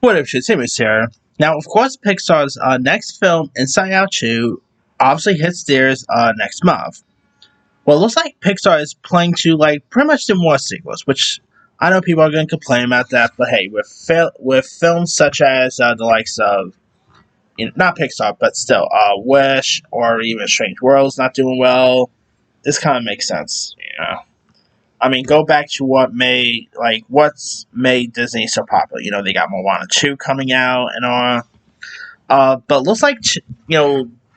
What if Shizumi's here? Now, of course, Pixar's next film, Inside Out 2, obviously hits theaters next month. Well, it looks like Pixar is planning to like pretty much do more sequels, which I know people are going to complain about that, but hey, with films such as the likes of not Pixar, but still Wish or even Strange Worlds not doing well, this kind of makes sense. I mean, go back to what's made Disney so popular. They got Moana 2 coming out and all. But looks like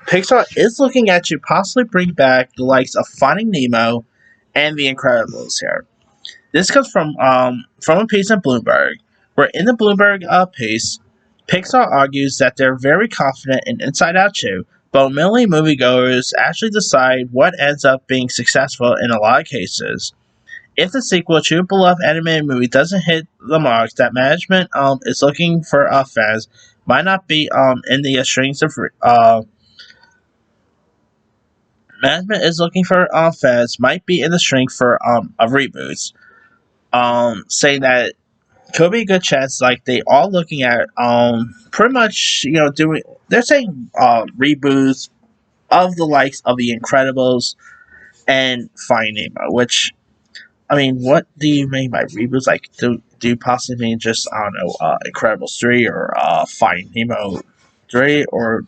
Pixar is looking at to possibly bring back the likes of Finding Nemo and The Incredibles here. This comes from a piece in Bloomberg, where in the Bloomberg piece, Pixar argues that they're very confident in Inside Out 2, but mainly moviegoers actually decide what ends up being successful in a lot of cases. If the sequel to a beloved animated movie doesn't hit the marks that management is looking for fans, might not be in the strings of management is looking for fans might be in the string for of reboots. Saying that could be a good chance. Like they are looking at pretty much doing. They're saying reboots of the likes of the Incredibles and Finding Nemo, which I mean, what do you mean by reboots? Like, do you possibly mean just, I don't know, Incredibles 3 or Finding Nemo 3? Or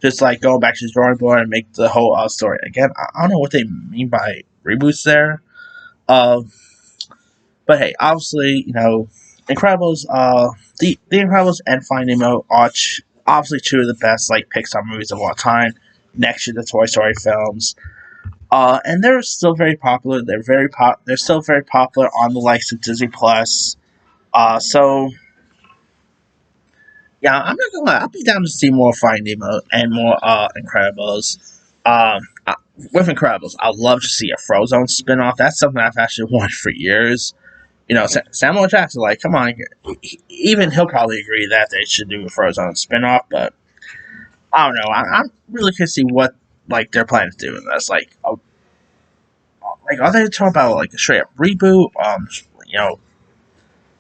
just, like, going back to the drawing board and make the whole story again? I don't know what they mean by reboots there. Uh, but hey, obviously, Incredibles, the Incredibles and Finding Nemo are obviously two of the best, like, Pixar movies of all time, next to the Toy Story films. And they're still very popular. They're still very popular on the likes of Disney Plus. So yeah, I'm not gonna lie. I'll be down to see more Finding Nemo and more Incredibles. With Incredibles, I'd love to see a Frozen spinoff. That's something I've actually wanted for years. Samuel Jackson, like, come on, even he'll probably agree that they should do a Frozen spinoff. But I don't know. I'm really curious to see what like they're planning to do in this. Like, are they talking about like a straight up reboot?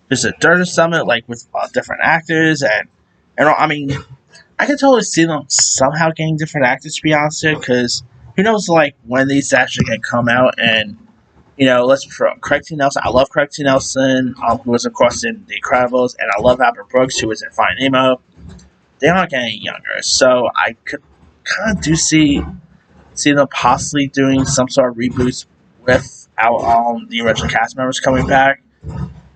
Just a Dirge Summit like with different actors and I mean, I can totally see them somehow getting different actors to be honest here, because who knows like when these actually can come out and let's from Craig T. Nelson. I love Craig T. Nelson, who was of course in The Incredibles, and I love Albert Brooks, who was in Finding Nemo. They aren't getting younger, so I could kind of do see them possibly doing some sort of reboots without the original cast members coming back.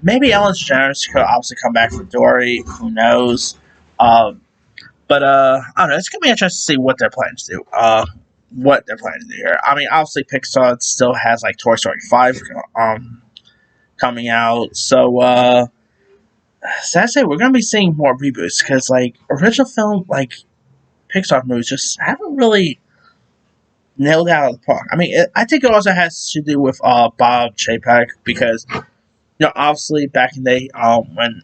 Maybe Ellen DeGeneres could obviously come back for Dory. Who knows? But I don't know. It's gonna be interesting to see what they're planning to do. What they're planning to do here. I mean, obviously Pixar still has like Toy Story 5 coming out. So sad to say, we're gonna be seeing more reboots because like original film like Pixar movies just haven't really nailed out of the park. I mean, I think it also has to do with Bob Chapek because obviously back in the day when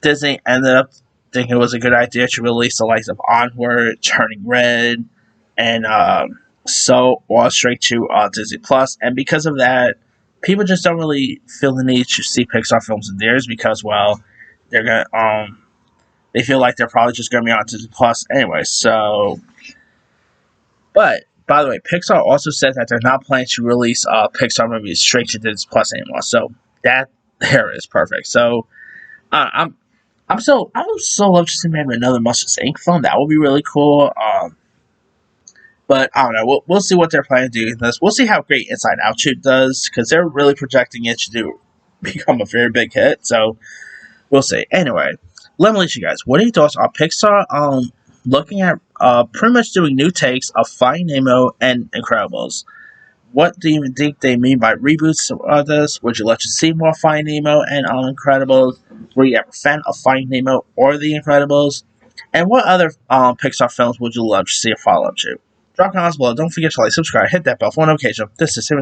Disney ended up thinking it was a good idea to release the likes of Onward, Turning Red, and so all straight to Disney Plus, and because of that, people just don't really feel the need to see Pixar films in theirs because they're gonna they feel like they're probably just gonna be on Disney Plus anyway. So, but by the way, Pixar also said that they're not planning to release Pixar movies straight to Disney Plus anymore. So that there is perfect. So I would so love to see maybe another Monsters Inc. film. That would be really cool. But I don't know. We'll see what they're planning to do in this. We'll see how great Inside Out 2 does because they're really projecting it to become a very big hit. So we'll see. Anyway, let me let you guys. What are your thoughts on Pixar? Looking at pretty much doing new takes of Finding Nemo and Incredibles. What do you even think they mean by reboots of this? Would you like to see more Finding Nemo and Incredibles? Were you ever a fan of Finding Nemo or The Incredibles? And what other Pixar films would you love to see a follow-up to? Drop comments below. Don't forget to like, subscribe, hit that bell for notification. This is Simon.